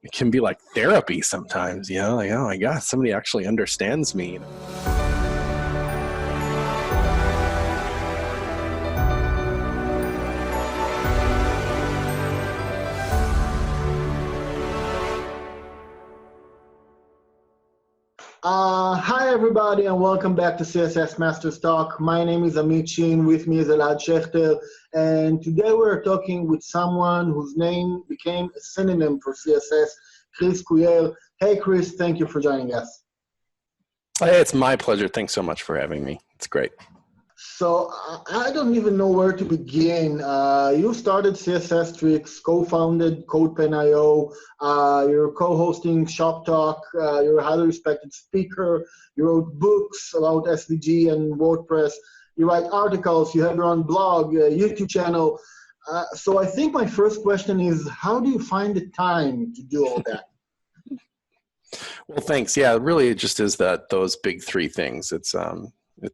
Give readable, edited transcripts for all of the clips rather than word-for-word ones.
it can be like therapy sometimes, like, oh my God, somebody actually understands me. Hi everybody, and welcome back to CSS Masters Talk. My name is Amit Shin, with me is Elad Schechter, and today we're talking with someone whose name became a synonym for CSS, Chris Coyier. Hey Chris, thank you for joining us. Hey, it's my pleasure. Thanks so much for having me. It's great. So I don't even know where to begin. You started CSS Tricks, co-founded Codepen.io. You're co-hosting ShopTalk. You're a highly respected speaker. You wrote books about SVG and WordPress. You write articles. You have your own blog, YouTube channel. So I think my first question is, how do you find the time to do all that? Well, thanks. Yeah, really, it just is those big three things. It's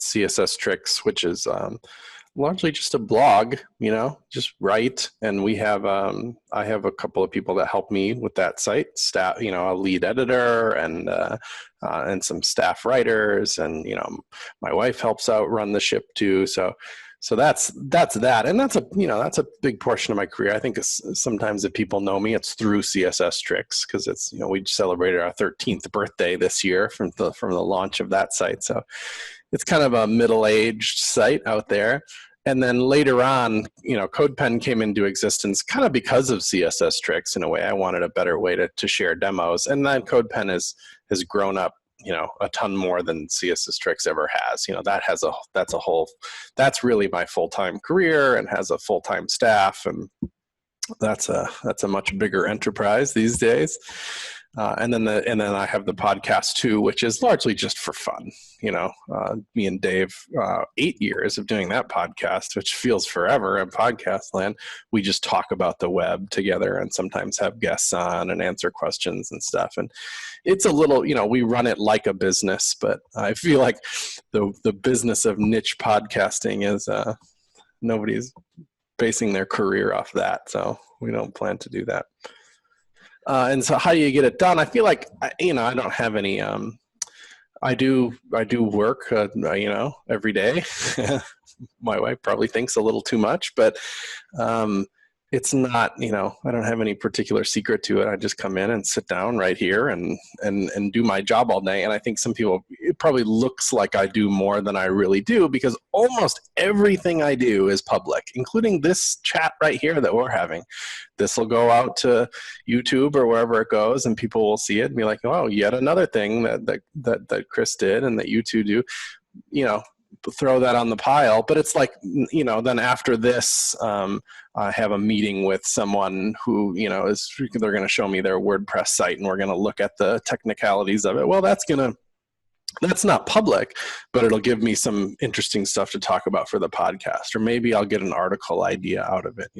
CSS Tricks, which is largely just a blog, just write. And we have, I have a couple of people that help me with that site, staff, a lead editor and some staff writers. And, my wife helps out run the ship too. So that's that. And that's a big portion of my career. I think sometimes if people know me, it's through CSS Tricks, because it's, we celebrated our 13th birthday this year from the launch of that site. So it's kind of a middle-aged site out there. And then later on, Codepen came into existence kind of because of CSS Tricks in a way. I wanted a better way to share demos. And then Codepen has grown up, a ton more than CSS Tricks ever has. That's really my full-time career and has a full-time staff. And that's a much bigger enterprise these days. And then I have the podcast too, which is largely just for fun. Me and Dave, 8 years of doing that podcast, which feels forever in podcast land. We just talk about the web together and sometimes have guests on and answer questions and stuff. And it's a little, we run it like a business, but I feel like the business of niche podcasting is nobody's basing their career off that. So we don't plan to do that. And so how do you get it done? I feel like, I don't have any, I do work, every day. My wife probably thinks a little too much, but it's not, I don't have any particular secret to it. I just come in and sit down right here and do my job all day. And I think some people, it probably looks like I do more than I really do, because almost everything I do is public, including this chat right here that we're having. This will go out to YouTube or wherever it goes, and people will see it and be like, oh, yet another thing that Chris did and that you two do, throw that on the pile. But it's like, then after this, I have a meeting with someone who, they're going to show me their WordPress site and we're going to look at the technicalities of it. Well, that's not public, but it'll give me some interesting stuff to talk about for the podcast, or maybe I'll get an article idea out of it.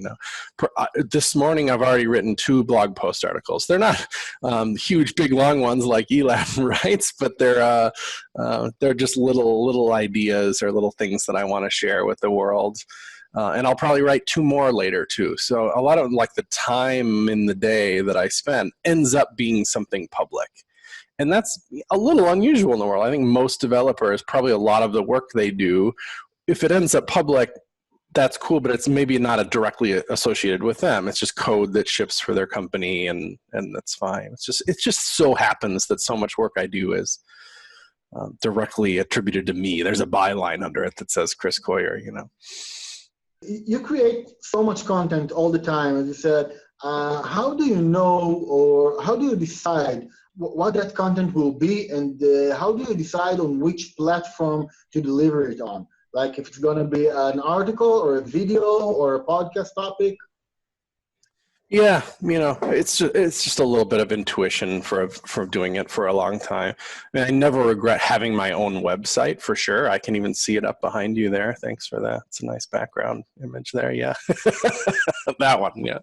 This morning I've already written 2 blog post articles. They're not huge, big, long ones like Elad writes, but they're just little ideas or little things that I want to share with the world. And I'll probably write 2 more later too. So a lot of the time in the day that I spend ends up being something public. And that's a little unusual in the world. I think most developers, probably a lot of the work they do, if it ends up public, that's cool, but it's maybe not directly associated with them. It's just code that ships for their company, and that's fine. It just so happens that so much work I do is directly attributed to me. There's a byline under it that says Chris Coyier, You create so much content all the time, as you said. How do you know, or how do you decide what that content will be, and how do you decide on which platform to deliver it on? Like if it's going to be an article or a video or a podcast topic? Yeah, it's just a little bit of intuition for doing it for a long time. I mean, I never regret having my own website, for sure. I can even see it up behind you there. Thanks for that. It's a nice background image there. Yeah, that one. Yeah.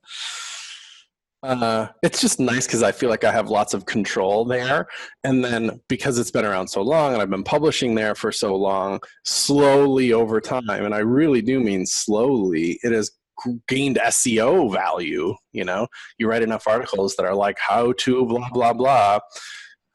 It's just nice because I feel like I have lots of control there. And then because it's been around so long and I've been publishing there for so long, slowly over time, and I really do mean slowly, it has gained SEO value. You know, you write enough articles that are like how to blah, blah, blah.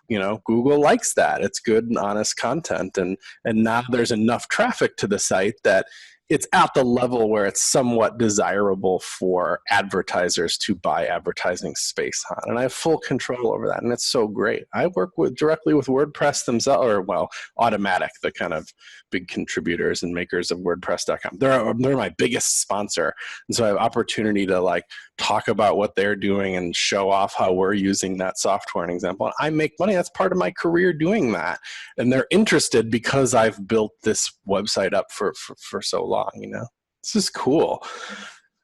You know, Google likes that. It's good and honest content. And now there's enough traffic to the site that it's at the level where it's somewhat desirable for advertisers to buy advertising space on. And I have full control over that. And it's so great. I work directly with WordPress themselves, or well, Automatic, the kind of big contributors and makers of WordPress.com. They're my biggest sponsor. And so I have opportunity to like talk about what they're doing and show off how we're using that software. An example. I make money. That's part of my career doing that. And they're interested because I've built this website up for so long, you know. This is cool.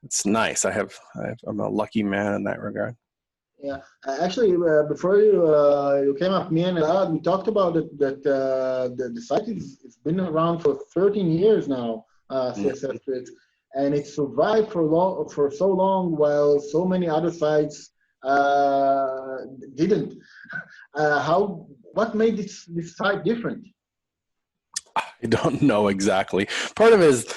It's nice. I'm a lucky man in that regard. Yeah, actually, before you came up, me and Elad, we talked about it, that the site it's been around for 13 years now, CSS Tricks, and it survived for so long while so many other sites didn't. What made this site different? I don't know exactly. Part of it is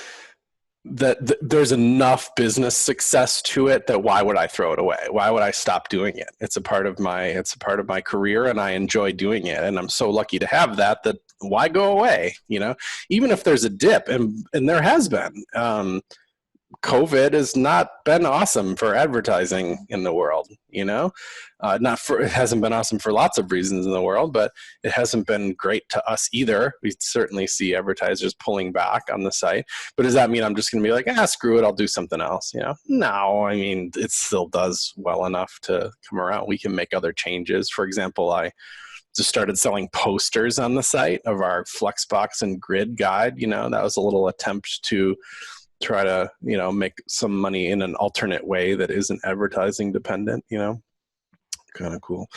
that there's enough business success to it that why would I throw it away? Why would I stop doing it? It's a part of my career, and I enjoy doing it. And I'm so lucky to have that why go away? You know, even if there's a dip, and there has been. COVID has not been awesome for advertising in the world, you know. It hasn't been awesome for lots of reasons in the world, but it hasn't been great to us either. We certainly see advertisers pulling back on the site. But does that mean I'm just going to be like, screw it, I'll do something else? You know, no. I mean, it still does well enough to come around. We can make other changes. For example, I just started selling posters on the site of our Flexbox and Grid guide. You know, that was a little attempt to try to, you know, make some money in an alternate way that isn't advertising dependent, you know. Kind of cool.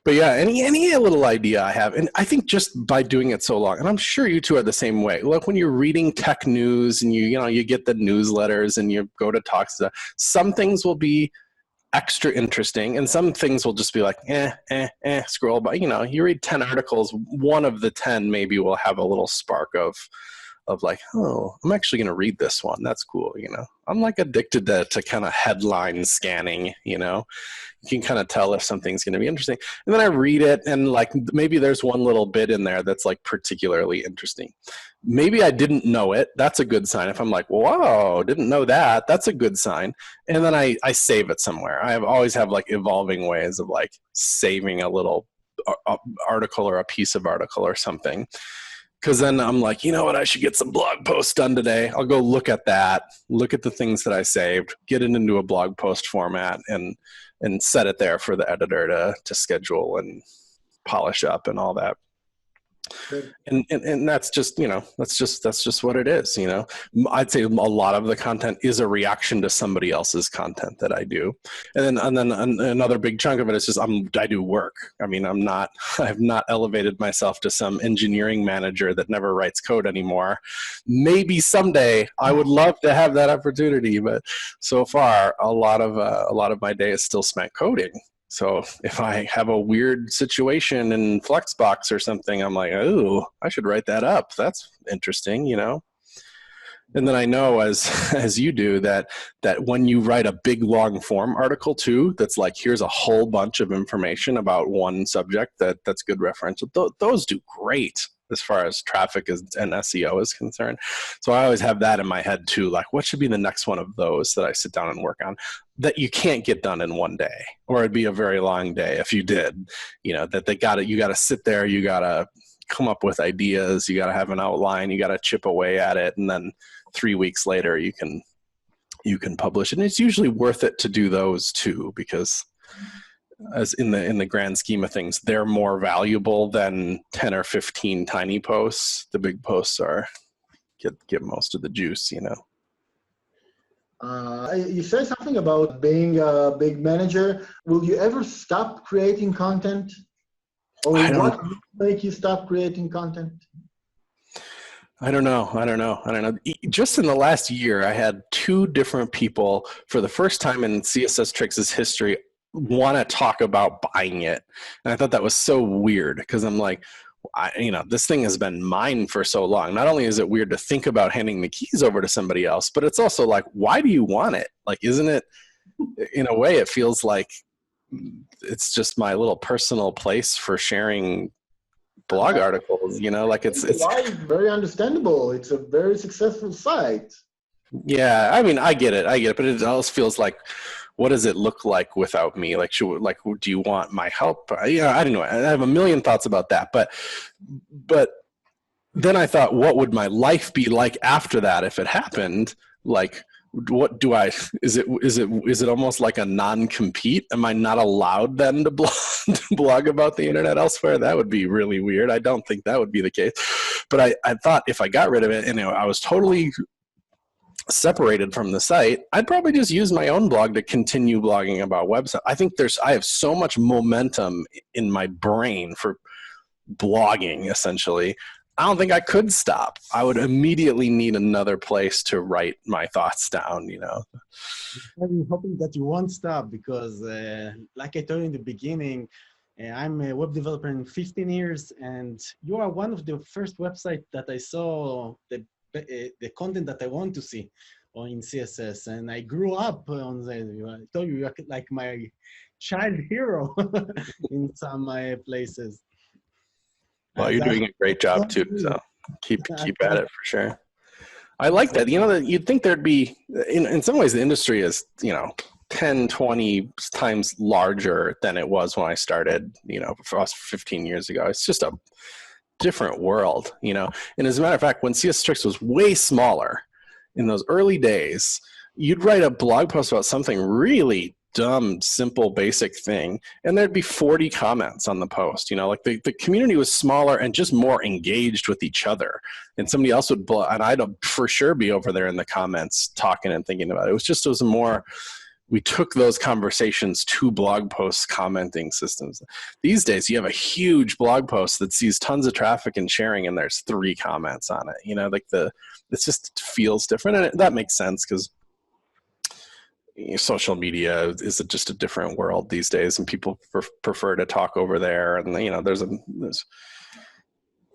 But yeah, any little idea I have, and I think just by doing it so long, and I'm sure you two are the same way. Look, when you're reading tech news and you get the newsletters and you go to talks, some things will be extra interesting and some things will just be like scroll by. You know, you read 10 articles, one of the 10 maybe will have a little spark of like, oh, I'm actually going to read this one. That's cool. You know, I'm like addicted to kind of headline scanning, you know. You can kind of tell if something's going to be interesting. And then I read it and like maybe there's one little bit in there that's like particularly interesting. Maybe I didn't know it. That's a good sign. If I'm like, whoa, didn't know that. That's a good sign. And then I save it somewhere. I always have like evolving ways of like saving a little article or a piece of article or something. Because then I'm like, you know what, I should get some blog posts done today. I'll go look at that, look at the things that I saved, get it into a blog post format, and set it there for the editor to schedule and polish up and all that. And that's just, you know, that's just what it is, you know. I'd say a lot of the content is a reaction to somebody else's content that I do. And then another big chunk of it is just I do work. I mean, I've not elevated myself to some engineering manager that never writes code anymore. Maybe someday I would love to have that opportunity, but so far a lot of my day is still spent coding. So if I have a weird situation in Flexbox or something, I'm like, oh, I should write that up. That's interesting, you know? And then I know, as you do, that when you write a big long form article too, that's like, here's a whole bunch of information about one subject that's good reference. Those do great as far as traffic and SEO is concerned. So I always have that in my head too, like what should be the next one of those that I sit down and work on that you can't get done in one day, or it'd be a very long day if you did, you know, that you got to sit there, you got to come up with ideas, you got to have an outline, you got to chip away at it. And then 3 weeks later you can publish. And it's usually worth it to do those too, because as in the grand scheme of things, they're more valuable than 10 or 15 tiny posts. The big posts get most of the juice, you know. You said something about being a big manager. Will you ever stop creating content? Or what will make you stop creating content? I don't know. Just in the last year, I had 2 different people, for the first time in CSS Tricks' history, want to talk about buying it. And I thought that was so weird, because I'm like, this thing has been mine for so long. Not only is it weird to think about handing the keys over to somebody else, but it's also like, why do you want it? Like, isn't it, in a way, it feels like it's just my little personal place for sharing blog articles, like it's why is very understandable. It's a very successful site. Yeah, I mean, I get it, but it always feels like, what does it look like without me? Like, do you want my help? I don't know. I have a million thoughts about that, but then I thought, what would my life be like after that if it happened? Like, what do I? Is it almost like a non-compete? Am I not allowed then to blog about the internet elsewhere? That would be really weird. I don't think that would be the case. But I thought if I got rid of it and I was totally separated from the site, I'd probably just use my own blog to continue blogging about websites. I think I have so much momentum in my brain for blogging, essentially. I don't think I could stop. I would immediately need another place to write my thoughts down, I'm hoping that you won't stop because, like I told you in the beginning, I'm a web developer in 15 years, and you are one of the first websites that I saw the content that I want to see in CSS. And I grew up on I told you, you're like my child hero in some places. Well, you're doing a great job too, so keep at it for sure. I like that. That you'd think there'd be, in some ways, the industry is, 10, 20 times larger than it was when I started, for us 15 years ago. It's just a different world, And as a matter of fact, when CSS Tricks was way smaller in those early days, you'd write a blog post about something really dumb, simple, basic thing, and there'd be 40 comments on the post. Like the community was smaller and just more engaged with each other. And somebody else would, and I'd for sure be over there in the comments talking and thinking about it. It was more, we took those conversations to blog posts commenting systems. These days, you have a huge blog post that sees tons of traffic and sharing, and there's 3 comments on it. It just feels different, and that makes sense because social media is just a different world these days, and people prefer to talk over there. And there's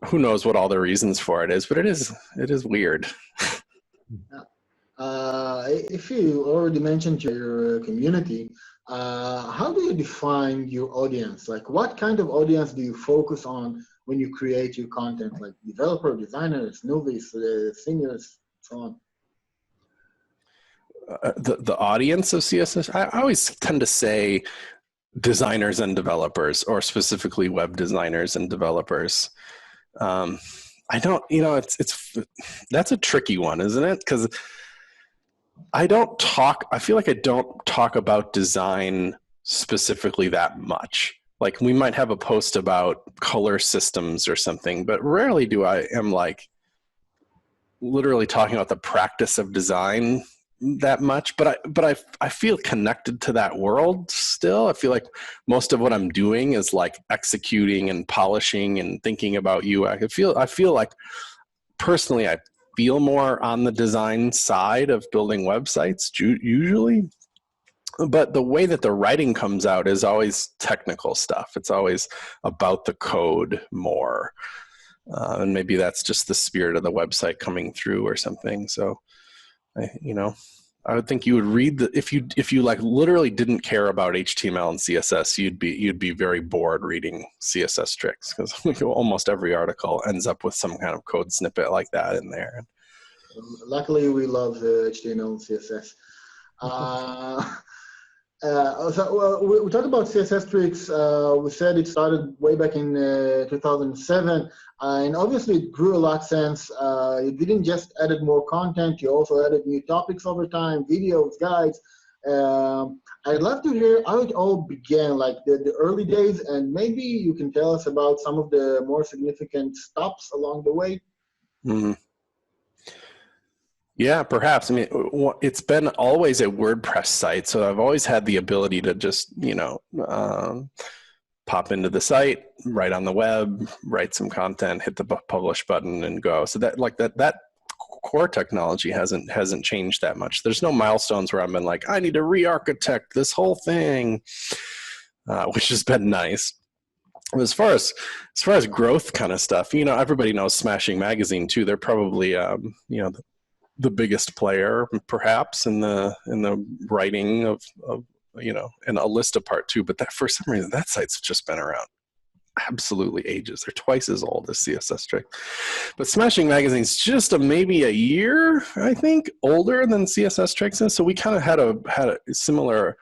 who knows what all the reasons for it is, but it is weird. If you already mentioned your community, how do you define your audience? Like, what kind of audience do you focus on when you create your content? Like developer, designers, newbies, seniors, so on. The audience of CSS, I always tend to say designers and developers, or specifically web designers and developers. I don't, that's a tricky one, isn't it? Because I feel like I don't talk about design specifically that much. Like, we might have a post about color systems or something, but rarely am like literally talking about the practice of design that much. But I feel connected to that world still. I feel like most of what I'm doing is like executing and polishing and thinking about UX. I feel like personally I feel more on the design side of building websites usually, but the way that the writing comes out is always technical stuff. It's always about the code more, and maybe that's just the spirit of the website coming through or something. So I would think you would read if you like literally didn't care about HTML and CSS, you'd be very bored reading CSS Tricks, because almost every article ends up with some kind of code snippet like that in there. Luckily, we love HTML and CSS. We talked about CSS Tricks. We said it started way back in 2007, and obviously it grew a lot since. You didn't just added more content, you also added new topics over time, videos, guides. I'd love to hear how it all began, like the early days, and maybe you can tell us about some of the more significant stops along the way. Mm-hmm. Yeah, perhaps. I mean, it's been always a WordPress site, so I've always had the ability to just, pop into the site, write on the web, write some content, hit the publish button, and go. So that core technology hasn't changed that much. There's no milestones where I've been like, I need to re-architect this whole thing, which has been nice. as far as growth kind of stuff, everybody knows Smashing Magazine too. They're probably the biggest player perhaps in the writing of and a list apart too. But that for some reason that site's just been around absolutely ages. They're twice as old as CSS Tricks. But Smashing Magazine's just maybe a year, I think, older than CSS Tricks is. So we kind of had a similar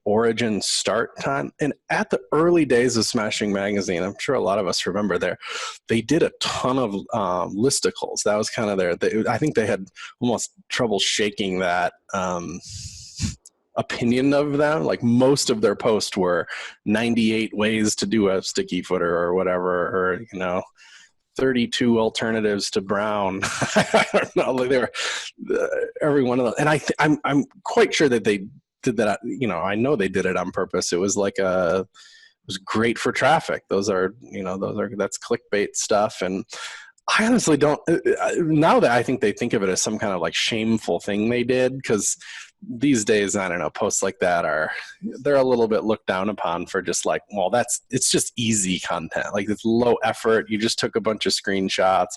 origin start time. And at the early days of Smashing Magazine, I'm sure a lot of us remember they did a ton of listicles. That was kind of I think they had almost trouble shaking that opinion of them. Like most of their posts were 98 ways to do a sticky footer or whatever, or 32 alternatives to brown. I don't know. Like they were every one of them. And I'm quite sure that they did that. I know they did it on purpose. It was like it was great for traffic. That's clickbait stuff. And I honestly don't, now that I think they think of it as some kind of like shameful thing they did, because these days, I don't know, posts like that they're a little bit looked down upon for just like, well, it's just easy content. Like it's low effort. You just took a bunch of screenshots.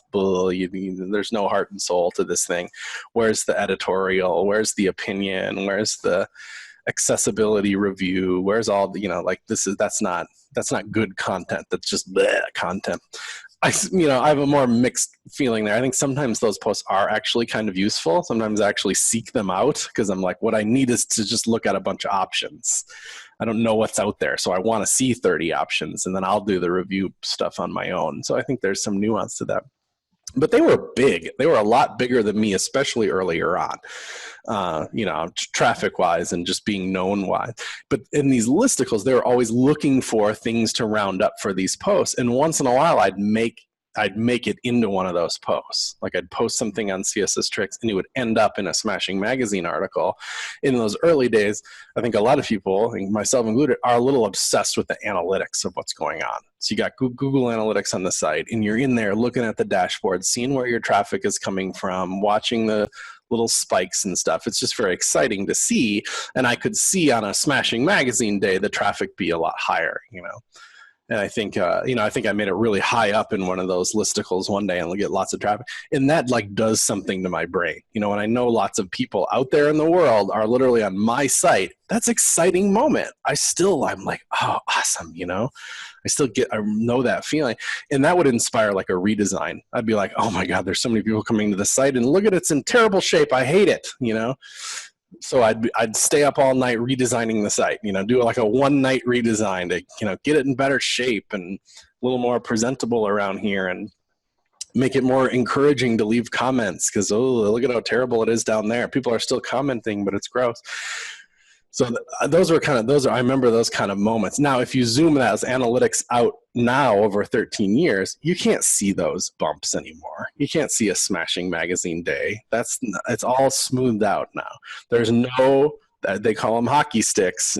There's no heart and soul to this thing. Where's the editorial? Where's the opinion? Where's the accessibility review? Where's all the, that's not good content. That's just bleh content. I have a more mixed feeling there. I think sometimes those posts are actually kind of useful. Sometimes I actually seek them out because I'm like, what I need is to just look at a bunch of options. I don't know what's out there, so I want to see 30 options, and then I'll do the review stuff on my own. So I think there's some nuance to that. But they were big. They were a lot bigger than me, especially earlier on, traffic-wise and just being known-wise. But in these listicles, they were always looking for things to round up for these posts. And once in a while, I'd make it into one of those posts. Like I'd post something on CSS Tricks, and it would end up in a Smashing Magazine article. In those early days, I think a lot of people, myself included, are a little obsessed with the analytics of what's going on. So you got Google Analytics on the site, and you're in there looking at the dashboard, seeing where your traffic is coming from, watching the little spikes and stuff. It's just very exciting to see. And I could see on a Smashing Magazine day the traffic be a lot higher, And I think, I think I made it really high up in one of those listicles one day and get lots of traffic. And that does something to my brain. When I know lots of people out there in the world are literally on my site, that's an exciting moment. I'm like, oh, awesome. I know that feeling. And that would inspire like a redesign. I'd be like, oh my God, there's so many people coming to the site and look at it's in terrible shape. I hate it, So I'd stay up all night redesigning the site, do like a one-night redesign to, get it in better shape and a little more presentable around here and make it more encouraging to leave comments because, oh, look at how terrible it is down there. People are still commenting, but it's gross. So I remember those kind of moments. Now, if you zoom those analytics out now over 13 years, you can't see those bumps anymore. You can't see a Smashing Magazine day. It's all smoothed out now. There's no, they call them hockey sticks,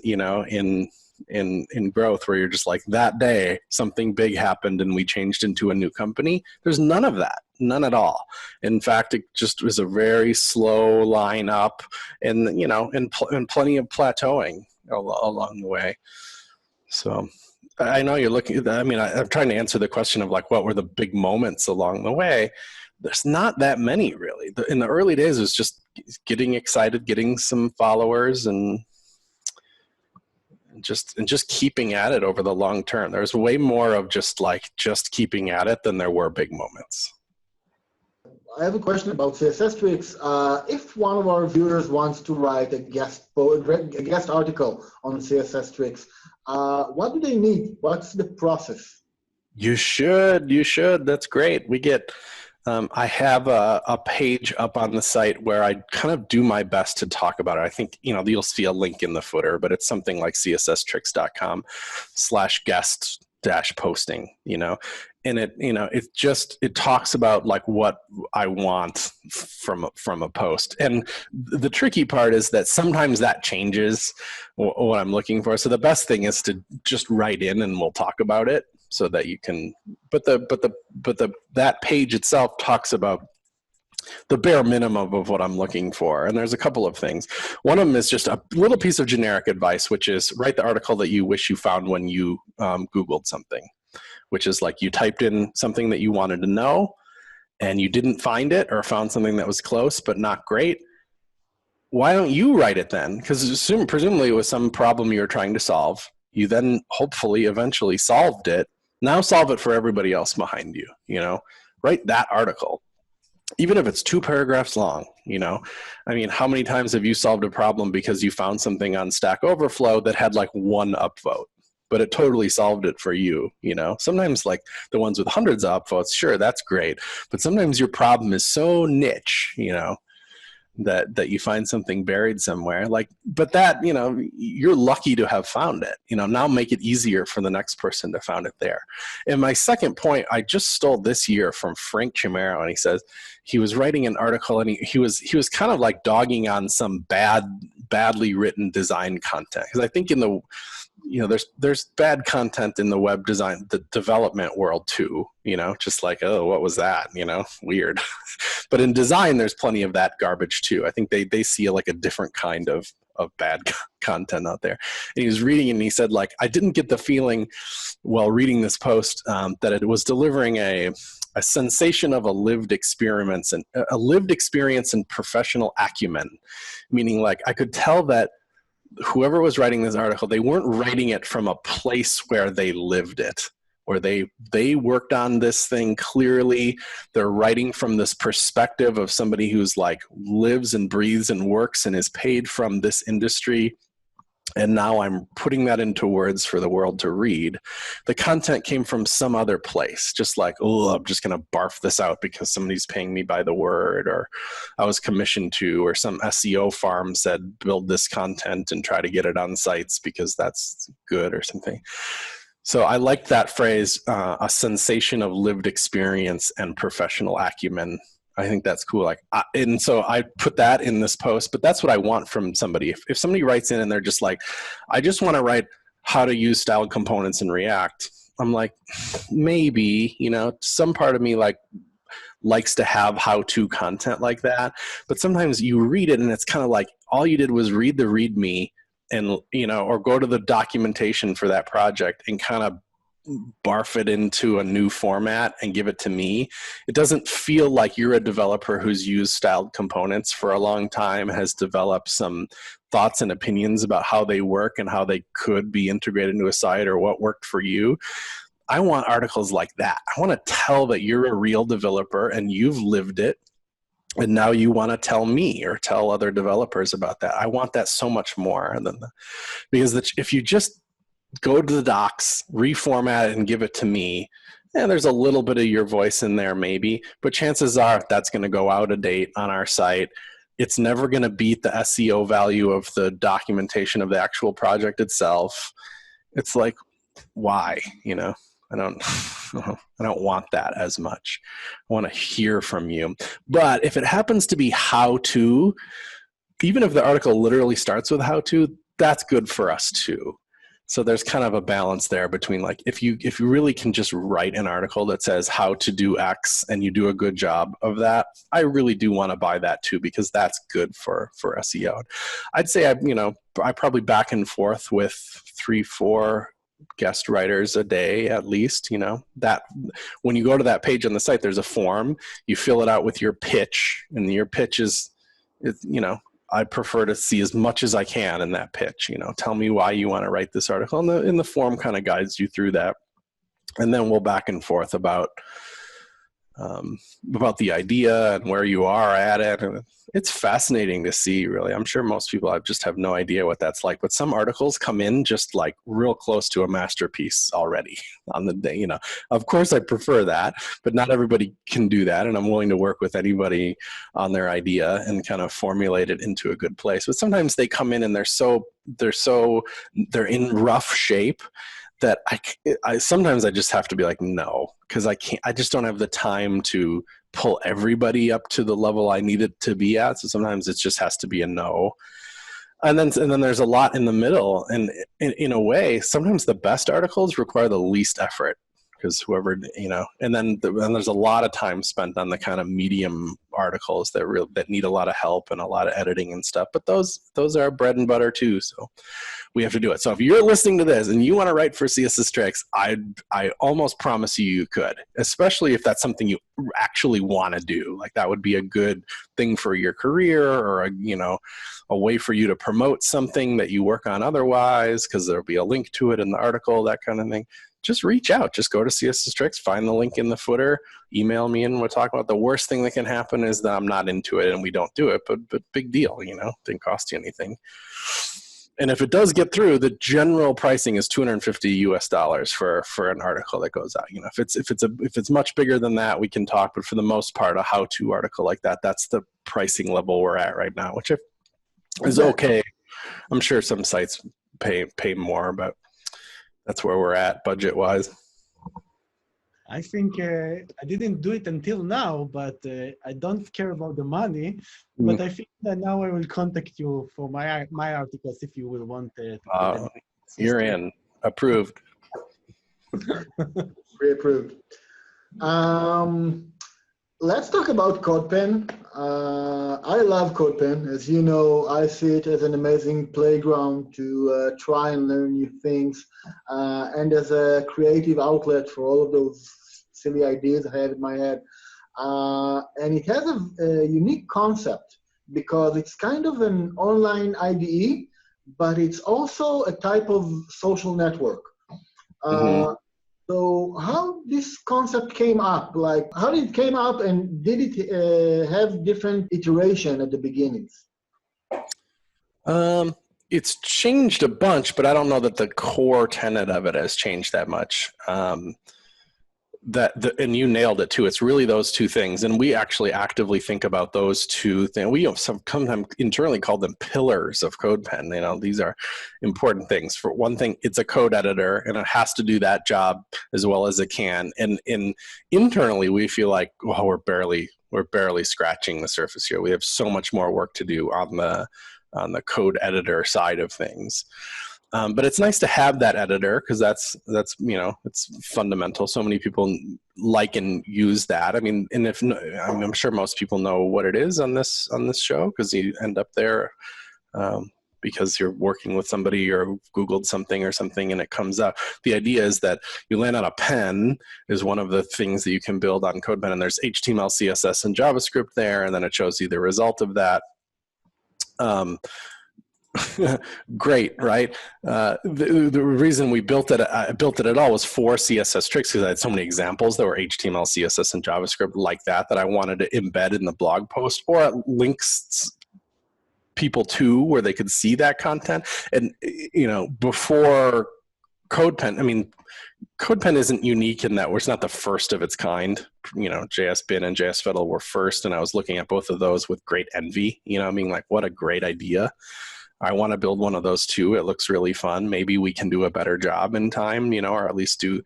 in growth where you're just like, that day something big happened and we changed into a new company. There's none of that. None at all. In fact, it just was a very slow line up and, and plenty of plateauing along the way. So I know you're looking, I'm trying to answer the question of like, what were the big moments along the way? There's not that many really. In the early days, it was just getting excited, getting some followers and just keeping at it over the long term. There's way more of just keeping at it than there were big moments. I have a question about CSS Tricks. If one of our viewers wants to write a guest article on CSS Tricks, what do they need? What's the process? You should. That's great. We get, I have a page up on the site where I kind of do my best to talk about it. I think, you'll see a link in the footer, but it's something like csstricks.com/guest-posting, and it talks about like what I want from a post. And the tricky part is that sometimes that changes what I'm looking for. So the best thing is to just write in and we'll talk about it so that you can, but that page itself talks about the bare minimum of what I'm looking for. And there's a couple of things. One of them is just a little piece of generic advice, which is write the article that you wish you found when you Googled something. which is like you typed in something that you wanted to know and you didn't find it, or found something that was close but not great. Why don't you write it then? Because presumably it was some problem you were trying to solve. You then hopefully eventually solved it. Now solve it for everybody else behind you, you know? Write that article. Even if it's 2 paragraphs long, you know? I mean, how many times have you solved a problem because you found something on Stack Overflow that had like 1 upvote, but it totally solved it for you, you know? Sometimes like the ones with hundreds of upvotes, sure, that's great. But sometimes your problem is so niche, you know, that you find something buried somewhere, like, but that, you know, you're lucky to have found it, you know. Now make it easier for the next person to find it there. And my second point, I just stole this year from Frank Chimero, and he says he was writing an article, and he was kind of like dogging on some badly written design content, because I think in the, you know, there's bad content in the web design, the development world too, you know, just like, oh, what was that? You know, weird. But in design, there's plenty of that garbage too. I think they see like a different kind of bad content out there. And he was reading and he said, like, I didn't get the feeling while reading this post that it was delivering a sensation of a lived experience and professional acumen, meaning like I could tell that whoever was writing this article, they weren't writing it from a place where they lived it, or they worked on this thing clearly. They're writing from this perspective of somebody who's like lives and breathes and works and is paid from this industry. And now I'm putting that into words for the world to read. The content came from some other place, just like, oh, I'm just going to barf this out because somebody's paying me by the word, or I was commissioned to, or some SEO farm said, build this content and try to get it on sites because that's good or something. So I liked that phrase, a sensation of lived experience and professional acumen. I think that's cool. Like, and so I put that in this post, but that's what I want from somebody. If somebody writes in and they're just like, I just want to write how to use styled components in React, I'm like, maybe, you know, some part of me like likes to have how-to content like that. But sometimes you read it and it's kind of like all you did was read the README and, you know, or go to the documentation for that project and kind of barf it into a new format and give it to me. It doesn't feel like you're a developer who's used styled components for a long time, has developed some thoughts and opinions about how they work and how they could be integrated into a site or what worked for you. I want articles like that. I want to tell that you're a real developer and you've lived it, and now you want to tell me or tell other developers about that. I want that so much more than because if you just go to the docs, reformat it, and give it to me, and there's a little bit of your voice in there maybe, but chances are that's going to go out of date on our site. It's never going to beat the SEO value of the documentation of the actual project itself. It's like, why? You know, I don't want that as much. I want to hear from you. But if it happens to be how to, even if the article literally starts with how to, that's good for us too. So there's kind of a balance there between like, if you really can just write an article that says how to do X and you do a good job of that, I really do want to buy that too, because that's good for SEO. I'd say I probably back and forth with 3-4 guest writers a day at least, you know, that when you go to that page on the site, there's a form, you fill it out with your pitch, and your pitch is, you know, I prefer to see as much as I can in that pitch. You know, tell me why you want to write this article, and the form kind of guides you through that. And then we'll back and forth about the idea and where you are at it. And it's fascinating to see, really. I'm sure most people just have no idea what that's like, but some articles come in just like real close to a masterpiece already on the day. You know, of course I prefer that, but not everybody can do that, and I'm willing to work with anybody on their idea and kind of formulate it into a good place. But sometimes they come in and they're in rough shape that I sometimes I just have to be like, no, because I just don't have the time to pull everybody up to the level I need it to be at. So sometimes it just has to be a no. And then there's a lot in the middle. And in a way, sometimes the best articles require the least effort, because whoever, you know, and then there's a lot of time spent on the kind of medium articles that need a lot of help and a lot of editing and stuff. But those are bread and butter too. So we have to do it. So if you're listening to this and you want to write for CSS Tricks, I almost promise you could, especially if that's something you actually want to do. Like that would be a good thing for your career, or a way for you to promote something that you work on otherwise, because there'll be a link to it in the article, that kind of thing. Just reach out. Just go to CSS Tricks, find the link in the footer, email me, and we'll talk about. The worst thing that can happen is that I'm not into it and we don't do it, but big deal, didn't cost you anything. And if it does get through, the general pricing is $250 for an article that goes out. If it's much bigger than that, we can talk. But for the most part, a how-to article like that, that's the pricing level we're at right now, which is okay. I'm sure some sites pay more, but that's where we're at budget-wise. I think I didn't do it until now, but I don't care about the money. But I think that now I will contact you for my articles if you will want to. You're in. Approved. Pre-approved. Let's talk about Codepen. I love Codepen. As you know, I see it as an amazing playground to try and learn new things, and as a creative outlet for all of those silly ideas I have in my head. And it has a unique concept because it's kind of an online IDE, but it's also a type of social network. So how this concept came up, like how did it came up, and did it have different iteration at the beginnings? It's changed a bunch, but I don't know that the core tenet of it has changed that much. And you nailed it too. It's really those two things, and we actually actively think about those two things. We sometimes internally call them pillars of Codepen. These are important things. For one thing, it's a code editor, and it has to do that job as well as it can. And internally, we feel like, well, we're barely scratching the surface here. We have so much more work to do on the code editor side of things. But it's nice to have that editor, because that's it's fundamental. So many people like and use that. I mean, and I'm sure most people know what it is on this show, because you end up there because you're working with somebody or Googled something or something and it comes up. The idea is that you land on a pen is one of the things that you can build on Codepen, and there's HTML, CSS, and JavaScript there, and then it shows you the result of that. Great, right? The reason we built it at all was for CSS Tricks, because I had so many examples that were HTML, CSS, and JavaScript like that I wanted to embed in the blog post, or it links people to where they could see that content. And before Codepen, Codepen isn't unique in that it's not the first of its kind. JSBin and JSFettle were first, and I was looking at both of those with great envy. Like, what a great idea. I want to build one of those too. It looks really fun. Maybe we can do a better job in time, or at least do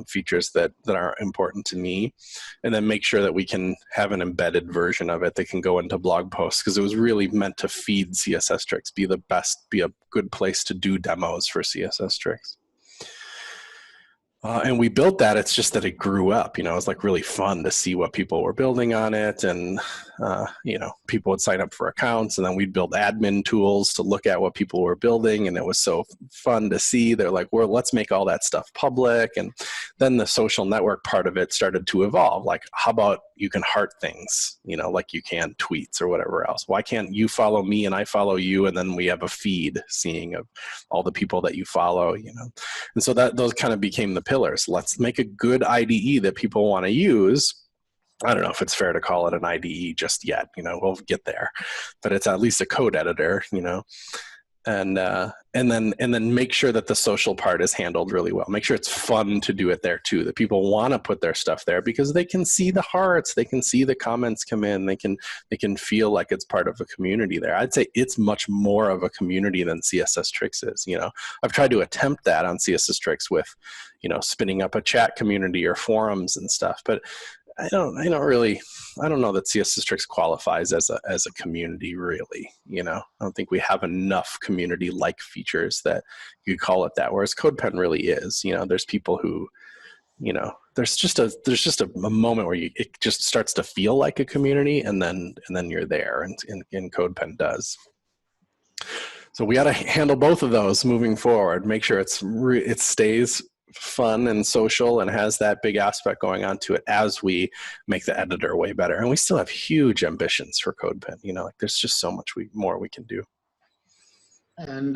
features that are important to me, and then make sure that we can have an embedded version of it that can go into blog posts, because it was really meant to feed CSS Tricks, be a good place to do demos for CSS Tricks. And we built that. It's just that it grew up. It was like really fun to see what people were building on it. And, people would sign up for accounts, and then we'd build admin tools to look at what people were building. And it was so fun to see. They're like, well, let's make all that stuff public. And then the social network part of it started to evolve. Like, how about you can heart things, like you can tweets or whatever else? Why can't you follow me and I follow you, and then we have a feed seeing of all the people that you follow, And so those kind of became the pillars. Let's make a good IDE that people want to use. I don't know if it's fair to call it an IDE just yet, we'll get there, but it's at least a code editor, and then make sure that the social part is handled really well. Make sure it's fun to do it there too, that people want to put their stuff there because they can see the hearts, they can see the comments come in, they can feel like it's part of a community there. I'd say it's much more of a community than CSS Tricks is. I've tried to attempt that on CSS Tricks with, spinning up a chat community or forums and stuff, but I don't know that CSS Tricks qualifies as a community, really. I don't think we have enough community-like features that you could call it that, whereas Codepen really is. There's people who, there's just a moment where it just starts to feel like a community, and then you're there, and Codepen does. So we got to handle both of those moving forward. Make sure it stays fun and social and has that big aspect going on to it as we make the editor way better. And we still have huge ambitions for Codepen. There's just so much more we can do. And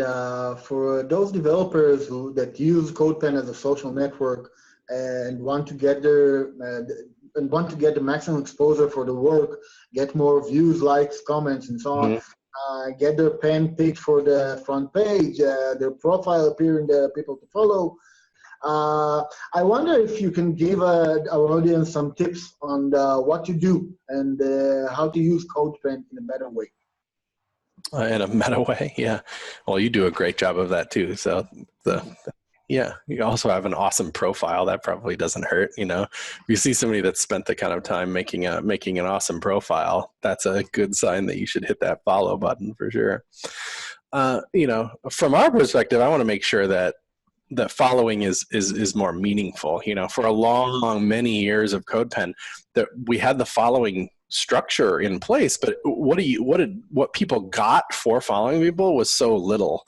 for those developers that use Codepen as a social network and want to get the maximum exposure for the work, get more views, likes, comments, and so on, get their pen picked for the front page, their profile appear in the people to follow. I wonder if you can give our audience some tips on what to do and how to use Codepen in a better way. In a meta way, yeah. Well, you do a great job of that too. So you also have an awesome profile. That probably doesn't hurt. If you see somebody that's spent the kind of time making an awesome profile, that's a good sign that you should hit that follow button for sure. From our perspective, I want to make sure that following is more meaningful. For many years of Codepen, that we had the following structure in place, but what people got for following people was so little.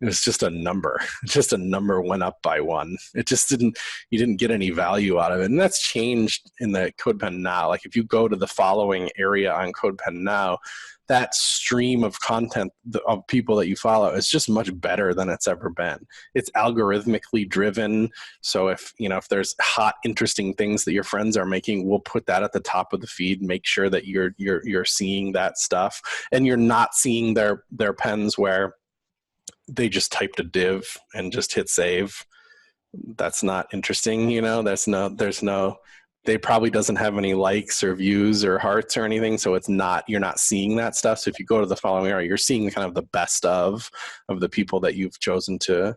It was just a number. Just a number went up by one. It just you didn't get any value out of it. And that's changed in the Codepen now. Like if you go to the following area on Codepen now, that stream of content of people that you follow is just much better than it's ever been. It's algorithmically driven. So if there's hot, interesting things that your friends are making, we'll put that at the top of the feed. Make sure that you're seeing that stuff, and you're not seeing their pens where they just typed a div and just hit save. That's not interesting. There's no. They probably doesn't have any likes or views or hearts or anything, so you're not seeing that stuff. So if you go to the following area, you're seeing kind of the best of the people that you've chosen to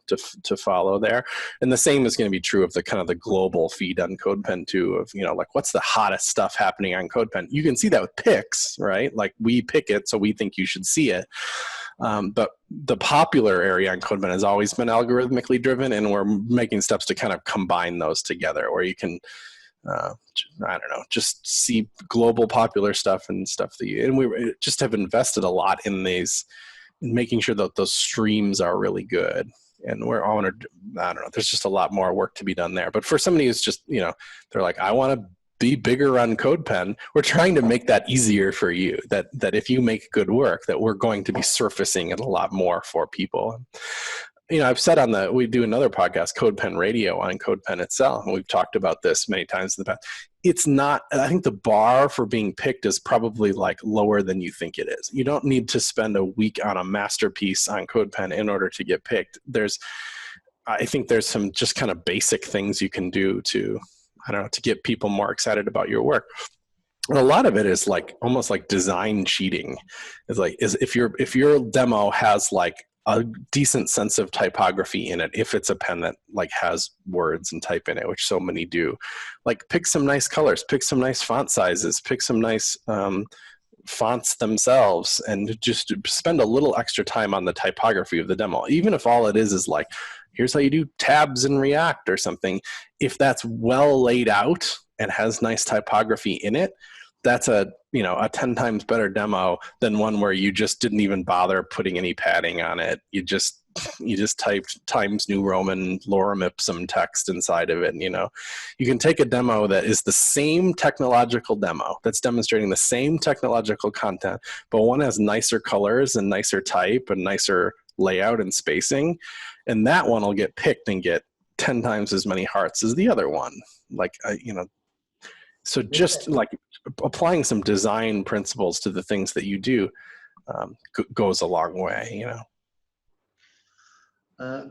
follow there. And the same is going to be true of the kind of the global feed on Codepen too, of what's the hottest stuff happening on Codepen. You can see that with picks, right? Like we pick it, so we think you should see it. But the popular area on Codepen has always been algorithmically driven, and we're making steps to kind of combine those together, where you can just see global popular stuff and stuff and we just have invested a lot in making sure that those streams are really good. And there's just a lot more work to be done there. But for somebody who's just, they're like, I want to be bigger on Codepen, we're trying to make that easier for you, that if you make good work, that we're going to be surfacing it a lot more for people. I've said we do another podcast, Codepen Radio, on Codepen itself, and we've talked about this many times in the past. It's not, I think the bar for being picked is probably lower than you think it is. You don't need to spend a week on a masterpiece on Codepen in order to get picked. I think there's some just kind of basic things you can do to get people more excited about your work. And a lot of it is almost like design cheating. If your demo has a decent sense of typography in it, if it's a pen that has words and type in it, which so many do, pick some nice colors, pick some nice font sizes, pick some nice fonts themselves, and just spend a little extra time on the typography of the demo. Even if all it is here's how you do tabs in React or something. If that's well laid out and has nice typography in it, that's a 10 times better demo than one where you just didn't even bother putting any padding on it. You just typed Times New Roman lorem ipsum text inside of it. You can take a demo that is the same technological demo that's demonstrating the same technological content, but one has nicer colors and nicer type and nicer layout and spacing, and that one will get picked and get 10 times as many hearts as the other one. So just applying some design principles to the things that you do goes a long way,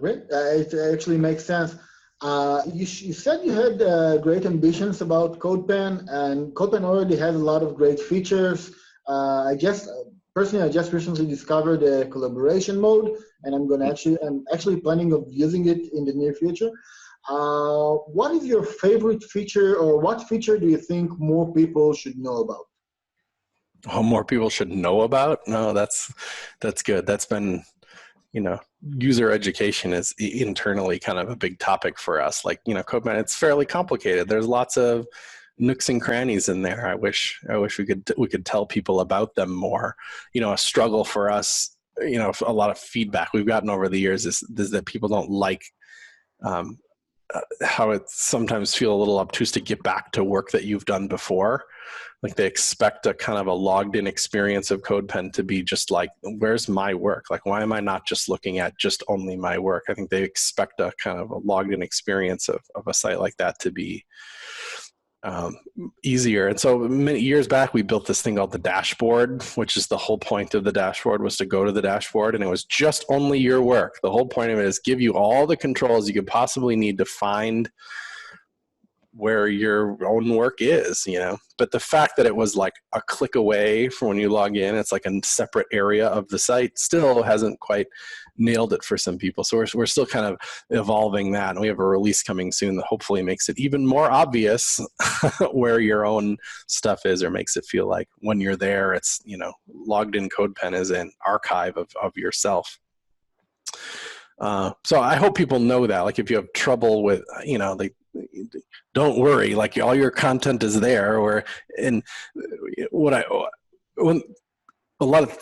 Great. It actually makes sense. You said you had great ambitions about Codepen, and Codepen already has a lot of great features. I just recently discovered a collaboration mode, and I'm actually planning on using it in the near future. What is your favorite feature, or what feature do you think more people should know about? Oh, more people should know about? No, that's good. That's been user education is internally kind of a big topic for us. Like, Codepen, it's fairly complicated. There's lots of nooks and crannies in there. I wish we could tell people about them more. A struggle for us, a lot of feedback we've gotten over the years is that people don't like how it sometimes feel a little obtuse to get back to work that you've done before. Like they expect a kind of a logged in experience of Codepen to be just like, where's my work? Like, why am I not just looking at just only my work? I think they expect a kind of a logged in experience of a site like that to be easier. And so many years back, we built this thing called the dashboard, which is the whole point of the dashboard was to go to the dashboard, and it was just only your work. The whole point of it is give you all the controls you could possibly need to find where your own work is, but the fact that it was like a click away from when you log in, it's like a separate area of the site, still hasn't quite nailed it for some people. So we're still kind of evolving that, and we have a release coming soon that hopefully makes it even more obvious where your own stuff is, or makes it feel like when you're there, it's, logged in Codepen is an archive of yourself. So I hope people know that, like, if you have trouble with, don't worry, like all your content is there. When a lot of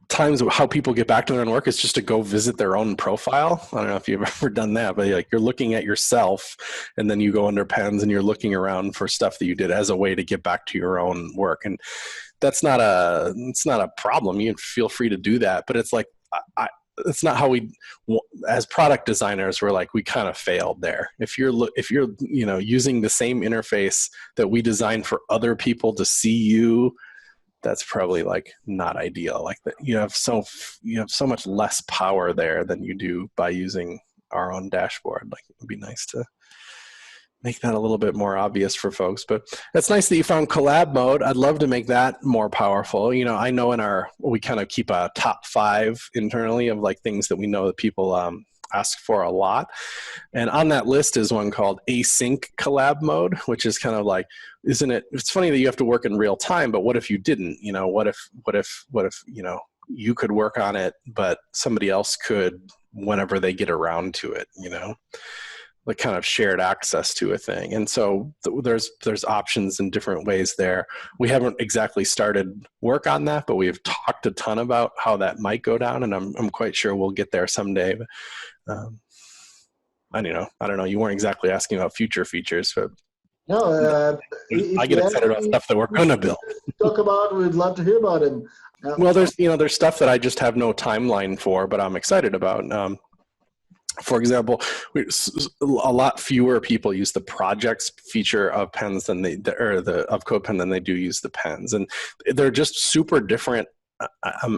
times how people get back to their own work is just to go visit their own profile. I don't know if you've ever done that, but like you're looking at yourself and then you go under pens and you're looking around for stuff that you did as a way to get back to your own work. And it's not a problem. You can feel free to do that, but it's like, it's not how we, as product designers, we're like, we kind of failed there. If you're using the same interface that we designed for other people to see you, that's probably like not ideal. Like that, you have so much less power there than you do by using our own dashboard. Like, it would be nice to make that a little bit more obvious for folks. But it's nice that you found collab mode. I'd love to make that more powerful. I know we kind of keep a top 5 internally of like things that we know that people ask for a lot. And on that list is one called async collab mode, which is kind of like, it's funny that you have to work in real time, but what if you didn't? What if you could work on it, but somebody else could whenever they get around to it, like kind of shared access to a thing. And so there's options in different ways there. We haven't exactly started work on that, but we've talked a ton about how that might go down, and I'm quite sure we'll get there someday. But, I don't know. You weren't exactly asking about future features, but no, I get excited about stuff that we're going to build. Talk about, we'd love to hear about it. Well, there's stuff that I just have no timeline for, but I'm excited about. For example, a lot fewer people use the projects feature of pens of Codepen than they do use the pens, and they're just super different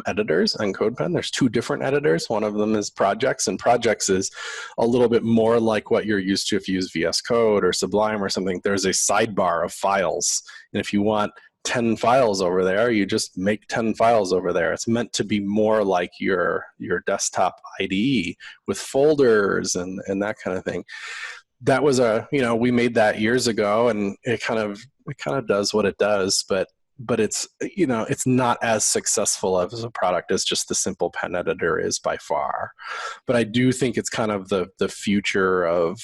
editors on Codepen. There's 2 different editors. One of them is projects, and projects is a little bit more like what you're used to if you use VS Code or Sublime or something. There's a sidebar of files, and if you want 10 files over there, you just make 10 files over there. It's meant to be more like your desktop IDE with folders and that kind of thing. That was we made that years ago, and it kind of does what it does, but it's, it's not as successful as a product as just the simple pen editor is by far. But I do think it's kind of the future of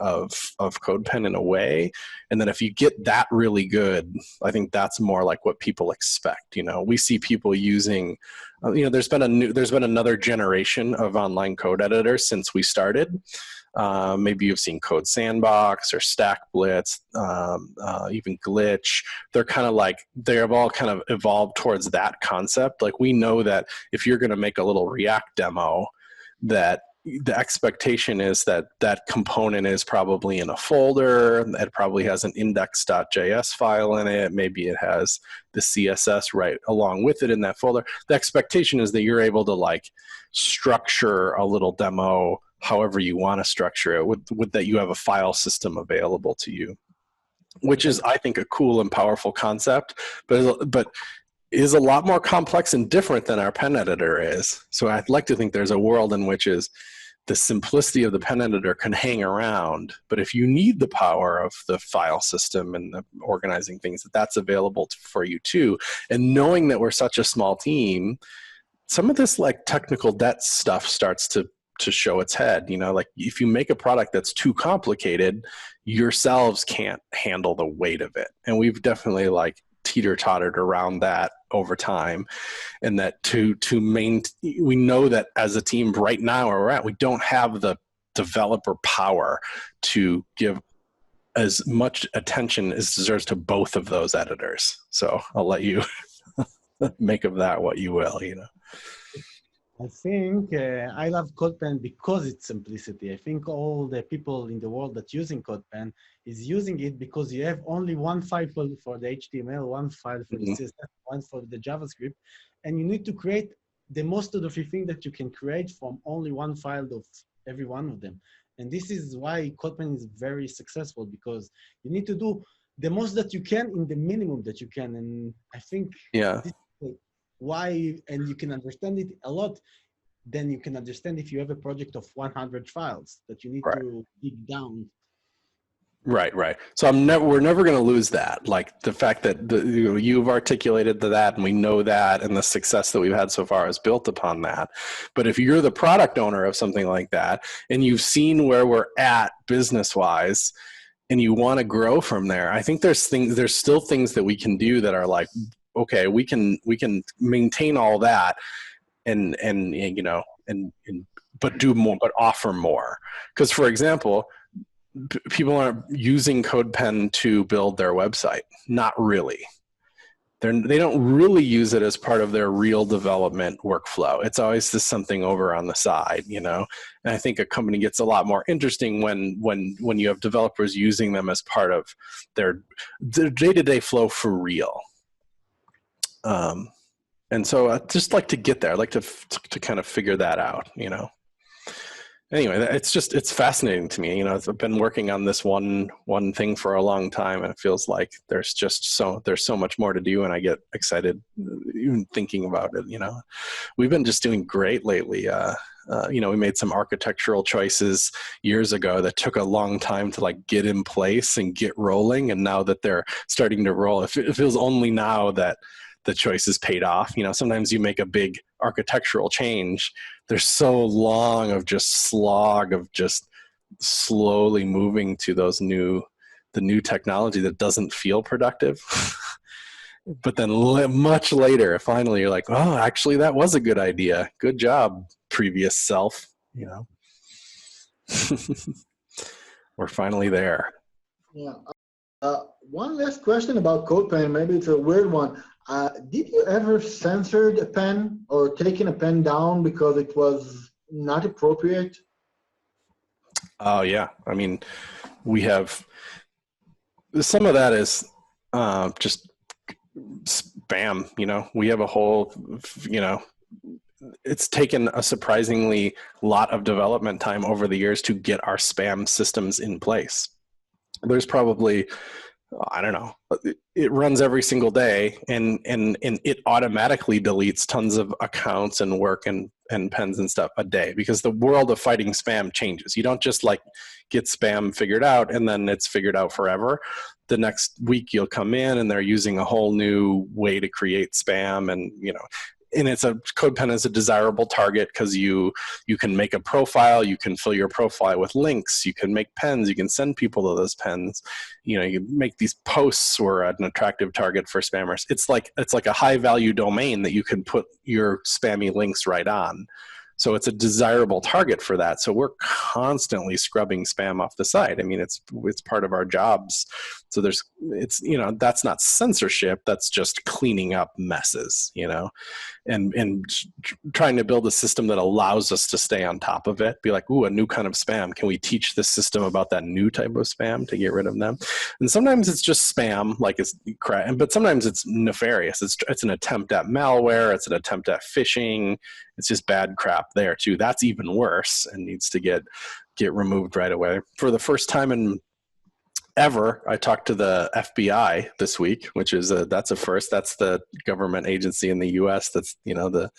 Codepen in a way. And then if you get that really good, I think that's more like what people expect. We see people using, there's been another generation of online code editors since we started. Maybe you've seen Code Sandbox or Stack Blitz, even Glitch. They're kind of like, they have all kind of evolved towards that concept. Like, we know that if you're going to make a little React demo, that the expectation is that that component is probably in a folder. It probably has an index.js file in it. Maybe it has the CSS right along with it in that folder. The expectation is that you're able to like structure a little demo however you want to structure it, with that you have a file system available to you, which is, I think, a cool and powerful concept, but is a lot more complex and different than our pen editor is. So I'd like to think there's a world in which is the simplicity of the pen editor can hang around, but if you need the power of the file system and the organizing things, that's available for you too. And knowing that we're such a small team, some of this like technical debt stuff starts to show its head. You know, like if you make a product that's too complicated, yourselves can't handle the weight of it. And we've definitely like teeter-tottered around that over time. And that we know that as a team right now where we're at, we don't have the developer power to give as much attention as deserves to both of those editors. So I'll let you make of that what you will, you know. I think I love Codepen because it's simplicity. I think all the people in the world that using Codepen is using it because you have only one file for the HTML, one file for the CSS, one for the JavaScript, and you need to create the most of the thing that you can create from only one file of every one of them. And this is why Codepen is very successful, because you need to do the most that you can in the minimum that you can. And I think this is why, and you can understand it a lot, then you can understand if you have a project of 100 files that you need to dig down. Right. So we're never going to lose that. Like the fact that you've articulated that, and we know that, and the success that we've had so far is built upon that. But if you're the product owner of something like that, and you've seen where we're at business-wise, and you want to grow from there, I think there's still things that we can do that are like, okay, we can maintain all that, and you know, but do more, but offer more. Because for example, people aren't using Codepen to build their website. Not really. They don't really use it as part of their real development workflow. It's always just something over on the side, you know. And I think a company gets a lot more interesting when you have developers using them as part of their day-to-day flow for real. And so I just like to get there. I like to kind of figure that out, you know. Anyway, it's fascinating to me. You know, I've been working on this one thing for a long time, and it feels like there's so much more to do, and I get excited even thinking about it. You know, we've been just doing great lately. You know, we made some architectural choices years ago that took a long time to like get in place and get rolling, and now that they're starting to roll, it feels only now that the choices paid off. You know, sometimes you make a big architectural change, there's so long of just slog of just slowly moving to the new technology that doesn't feel productive. But then much later, finally you're like, oh, actually that was a good idea. Good job, previous self, you know. We're finally there. Yeah. One last question about Codepen, maybe it's a weird one. Did you ever censor a pen or taken a pen down because it was not appropriate? Oh yeah, I mean, we have some of that is just spam. You know, we have a whole, you know, it's taken a surprisingly lot of development time over the years to get our spam systems in place. There's probably, I don't know, it runs every single day, and it automatically deletes tons of accounts and work and pens and stuff a day, because the world of fighting spam changes. You don't just like get spam figured out and then it's figured out forever. The next week you'll come in and they're using a whole new way to create spam, and you know, and Codepen is a desirable target because you can make a profile, you can fill your profile with links, you can make pens, you can send people to those pens, you know, you make these posts were an attractive target for spammers. It's like a high value domain that you can put your spammy links right on. So it's a desirable target for that. So we're constantly scrubbing spam off the site. I mean, it's part of our jobs. So it's, you know, that's not censorship. That's just cleaning up messes, you know, and trying to build a system that allows us to stay on top of it. Be like, ooh, a new kind of spam. Can we teach the system about that new type of spam to get rid of them? And sometimes it's just spam, like it's crap, but sometimes it's nefarious. It's an attempt at malware. It's an attempt at phishing. It's just bad crap there too. That's even worse and needs to get removed right away. For the first time ever, I talked to the FBI this week, which is that's a first. That's the government agency in the U.S. That's, you know, the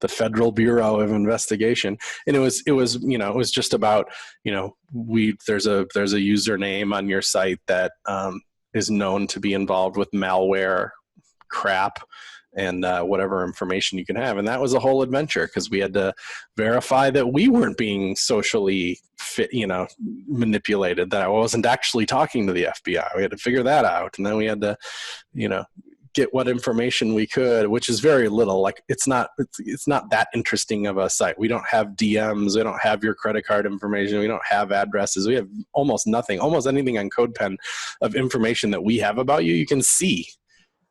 Federal Bureau of Investigation, and it was you know, it was just about, you know, there's a username on your site that is known to be involved with malware crap. and whatever information you can have. And that was a whole adventure because we had to verify that we weren't being socially manipulated, that I wasn't actually talking to the FBI. We had to figure that out. And then we had to, get what information we could, which is very little. Like it's not that interesting of a site. We don't have DMs. We don't have your credit card information. We don't have addresses. We have almost nothing, almost anything on Codepen of information that we have about you. You can see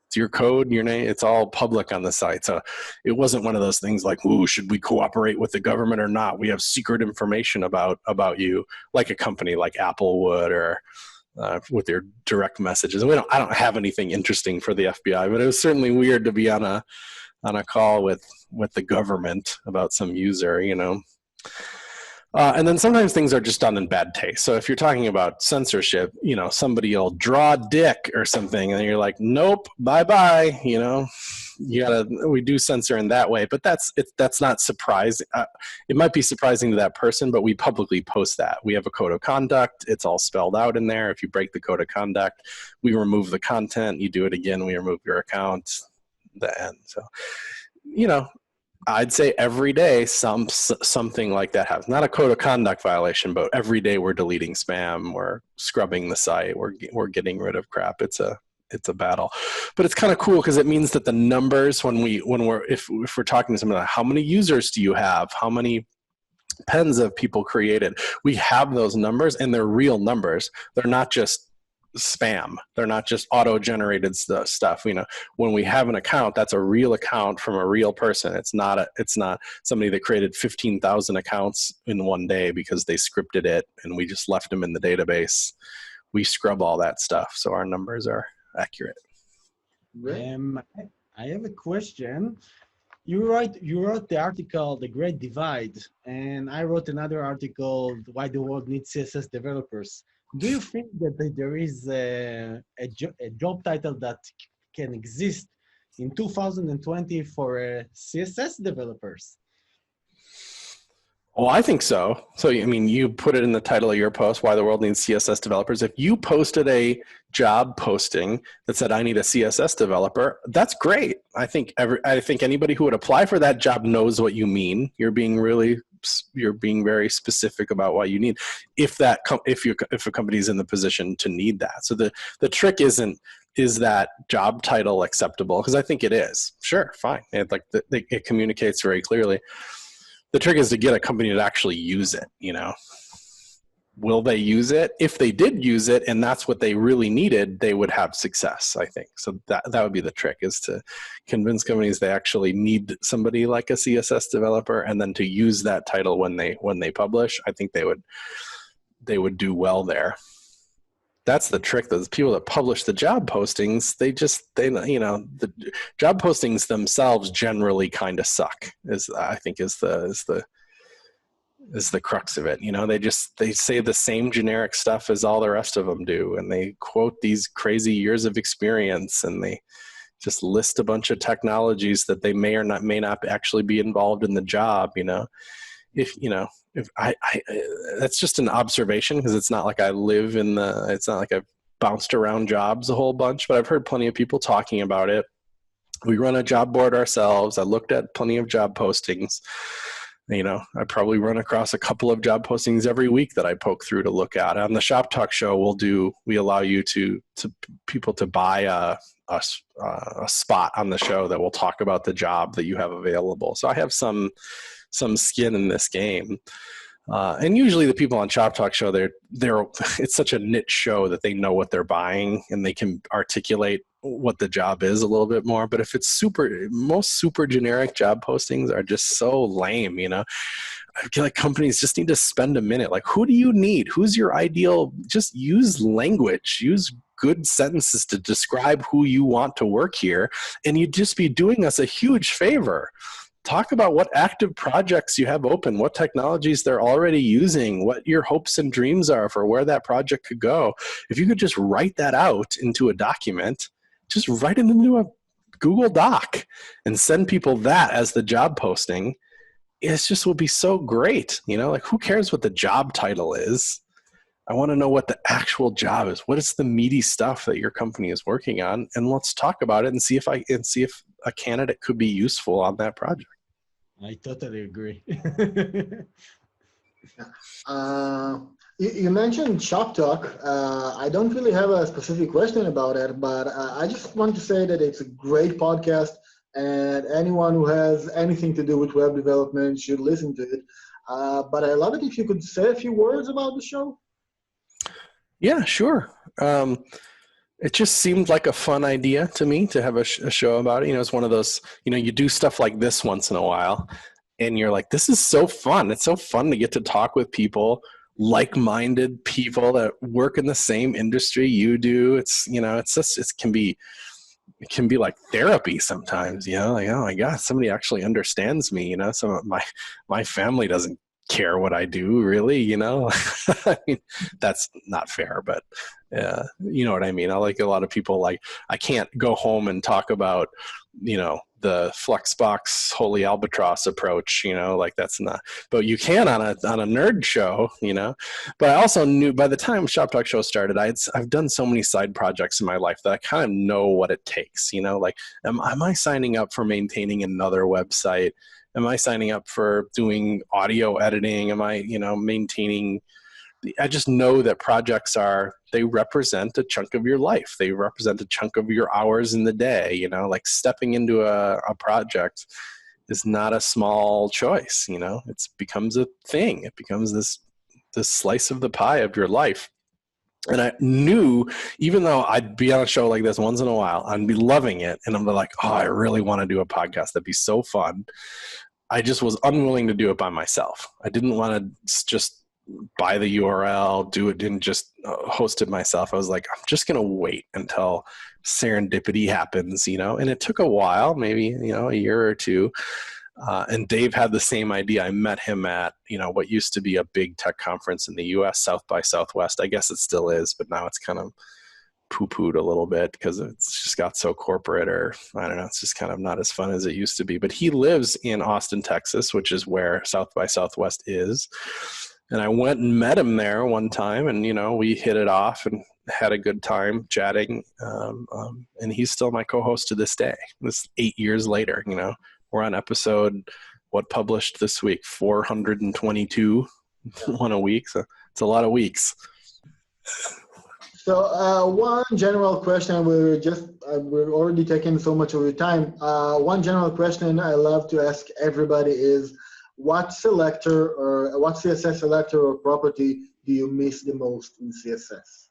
it's your code, your name, it's all public on the site. So it wasn't one of those things like, ooh, should we cooperate with the government or not? We have secret information about you, like a company like Apple would, or with their direct messages. And I don't have anything interesting for the FBI, but it was certainly weird to be on a call with the government about some user, and then sometimes things are just done in bad taste. So if you're talking about censorship, somebody will draw a dick or something and you're like, nope, bye-bye, we do censor in that way, but that's not surprising. It might be surprising to that person, but we publicly post that. We have a code of conduct. It's all spelled out in there. If you break the code of conduct, we remove the content. You do it again, we remove your account, the end. So, I'd say every day something like that happens. Not a code of conduct violation, but every day we're deleting spam, we're scrubbing the site, we're getting rid of crap. It's a battle, but it's kind of cool because it means that the numbers if we're talking to someone, how many users do you have? How many pens have people created? We have those numbers, and they're real numbers. They're not just spam. They're not just auto-generated stuff. When we have an account, that's a real account from a real person. It's not somebody that created 15,000 accounts in one day because they scripted it and we just left them in the database. We scrub all that stuff, so our numbers are accurate. I have a question. You wrote the article, The Great Divide, and I wrote another article, Why the World Needs CSS Developers. Do you think that there is a job title that can exist in 2020 for CSS developers? Oh, I think so. So, you put it in the title of your post, Why the World Needs CSS Developers. If you posted a job posting that said, I need a CSS developer, that's great. I think anybody who would apply for that job knows what you mean. You're being very specific about what you need. If a company is in the position to need that. So the trick is that job title acceptable? Because I think it is. Sure, fine. It communicates very clearly. The trick is to get a company to actually use it, Will they use it? If they did use it and that's what they really needed, they would have success, I think. So that would be the trick, is to convince companies they actually need somebody like a CSS developer, and then to use that title when they publish. I think they would do well there. That's the trick. Those people that publish the job postings, the job postings themselves generally kind of suck. Is the crux of it. They say the same generic stuff as all the rest of them do, and they quote these crazy years of experience, and they just list a bunch of technologies that they may not actually be involved in the job. That's just an observation, because it's not like it's not like I've bounced around jobs a whole bunch, but I've heard plenty of people talking about it. We run a job board ourselves. I looked at plenty of job postings. I probably run across a couple of job postings every week that I poke through to look at. On the ShopTalk show, we allow you to people to buy a spot on the show that will talk about the job that you have available. So I have some skin in this game. And usually the people on ShopTalk show, it's such a niche show that they know what they're buying and they can articulate what the job is a little bit more. But if it's most super generic job postings are just so lame, I feel like companies just need to spend a minute. Like, who do you need? Who's your ideal? Just use language, use good sentences to describe who you want to work here. And you'd just be doing us a huge favor. Talk about what active projects you have open, what technologies they're already using, what your hopes and dreams are for where that project could go. If you could just write that out into a document, just write it into a Google Doc and send people that as the job posting, it just would be so great. Who cares what the job title is? I want to know what the actual job is. What is the meaty stuff that your company is working on? And let's talk about it and see if a candidate could be useful on that project. I totally agree. You mentioned ShopTalk. I don't really have a specific question about it, but I just want to say that it's a great podcast, and anyone who has anything to do with web development should listen to it. But I love it if you could say a few words about the show. Yeah, sure. It just seemed like a fun idea to me to have a show about it. You know, it's one of those, you know, you do stuff like this once in a while and you're like, this is so fun. It's so fun to get to talk with people, like-minded people that work in the same industry you do. It's, you know, it's just, it can be like therapy sometimes, you know, like, oh my God, somebody actually understands me, you know, some of my family doesn't care what I do, really, you know. I mean, that's not fair, but you know what I mean. I like a lot of people, like, I can't go home and talk about, you know, the Flexbox Holy Albatross approach, you know, like that's not, but you can on a nerd show, you know. But I also knew by the time ShopTalk show started, I've done so many side projects in my life that I kind of know what it takes, you know, like, am I signing up for maintaining another website? Am I signing up for doing audio editing? Am I, you know, maintaining? I just know that projects they represent a chunk of your life. They represent a chunk of your hours in the day, you know, like stepping into a project is not a small choice, you know, it becomes a thing. It becomes this slice of the pie of your life. And I knew, even though I'd be on a show like this once in a while, I'd be loving it. And I'm like, oh, I really want to do a podcast. That'd be so fun. I just was unwilling to do it by myself. I didn't want to just buy the URL, do it, and just host it myself. I was like, I'm just going to wait until serendipity happens, you know? And it took a while, maybe, you know, a year or two. And Dave had the same idea. I met him at, you know, what used to be a big tech conference in the US, South by Southwest. I guess it still is, but now it's kind of poo-pooed a little bit because it's just got so corporate, or I don't know, it's just kind of not as fun as it used to be. But he lives in Austin, Texas, which is where South by Southwest is. And I went and met him there one time, and, you know, we hit it off and had a good time chatting. And he's still my co-host to this day. This 8 years later, you know, we're on episode, published this week, 422, one a week. So it's a lot of weeks. So one general question, we're already taking so much of your time. One general question I love to ask everybody is, what CSS selector or property do you miss the most in CSS?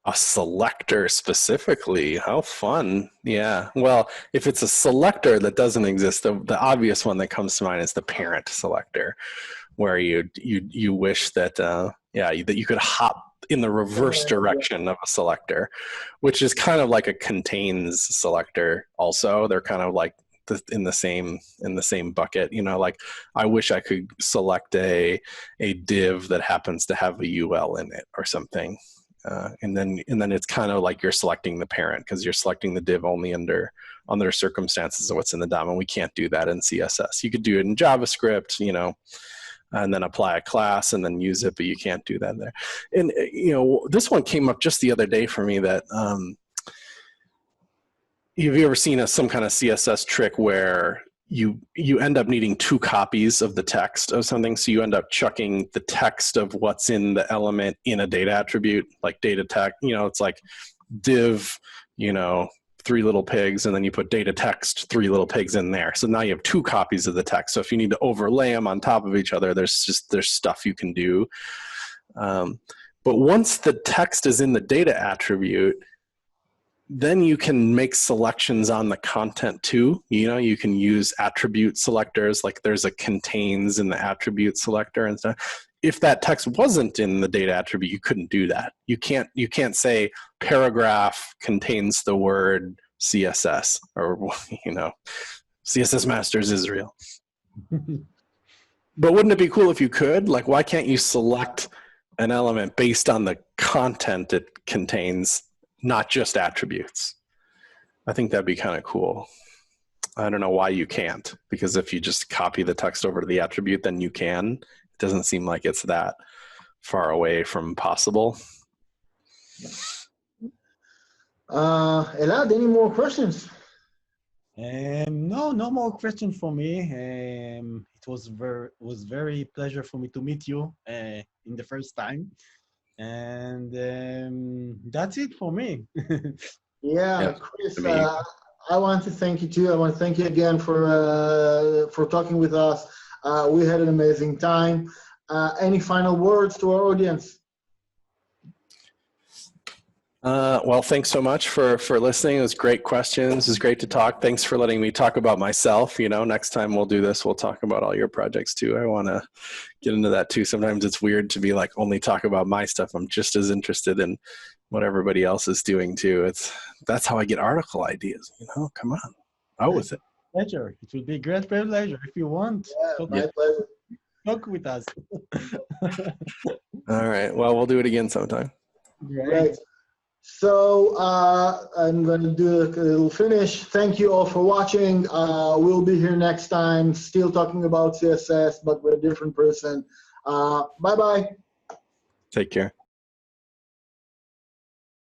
A selector specifically, how fun. Yeah, well, if it's a selector that doesn't exist, the obvious one that comes to mind is the parent selector, where you wish that that you could hop in the reverse direction of a selector, which is kind of like a contains selector also. They're kind of like in the same bucket, you know, like I wish I could select a div that happens to have a UL in it or something. And then it's kind of like you're selecting the parent, because you're selecting the div only under circumstances of what's in the DOM, and we can't do that in CSS. You could do it in JavaScript, you know, and then apply a class and then use it, but you can't do that there. And, you know, this one came up just the other day for me that have you ever seen some kind of CSS trick where you end up needing two copies of the text of something? So you end up chucking the text of what's in the element in a data attribute, like data tech, you know, it's like div, you know, 3 little pigs, and then you put data text 3 little pigs in there. So now you have 2 copies of the text. So if you need to overlay them on top of each other, there's stuff you can do. But once the text is in the data attribute, then you can make selections on the content too. You know, you can use attribute selectors, like there's a contains in the attribute selector and stuff. If that text wasn't in the data attribute, you couldn't do that. You can't say paragraph contains the word CSS, or, you know, CSS Masters Israel. But wouldn't it be cool if you could? Like, why can't you select an element based on the content it contains, not just attributes? I think that'd be kind of cool. I don't know why you can't, because if you just copy the text over to the attribute, then you can. It doesn't seem like it's that far away from possible. Elad, any more questions? No, no more questions for me. It was very pleasure for me to meet you in the first time, and that's it for me. Yeah, Yeah. Chris, I mean, I want to thank you too. I want to thank you again for talking with us. We had an amazing time. Any final words to our audience? well, thanks so much for listening. It was great questions. It was great to talk. Thanks for letting me talk about myself. You know, next time we'll do this, we'll talk about all your projects too. I want to get into that too. Sometimes it's weird to be like only talk about my stuff. I'm just as interested in what everybody else is doing too. That's how I get article ideas. You know, come on, out with it. Pleasure. It will be a great pleasure if you want. Yeah, my pleasure. Talk with us. All right. Well, we'll do it again sometime. Great. So I'm going to do a little finish. Thank you all for watching. We'll be here next time, still talking about CSS, but with a different person. Bye-bye. Take care.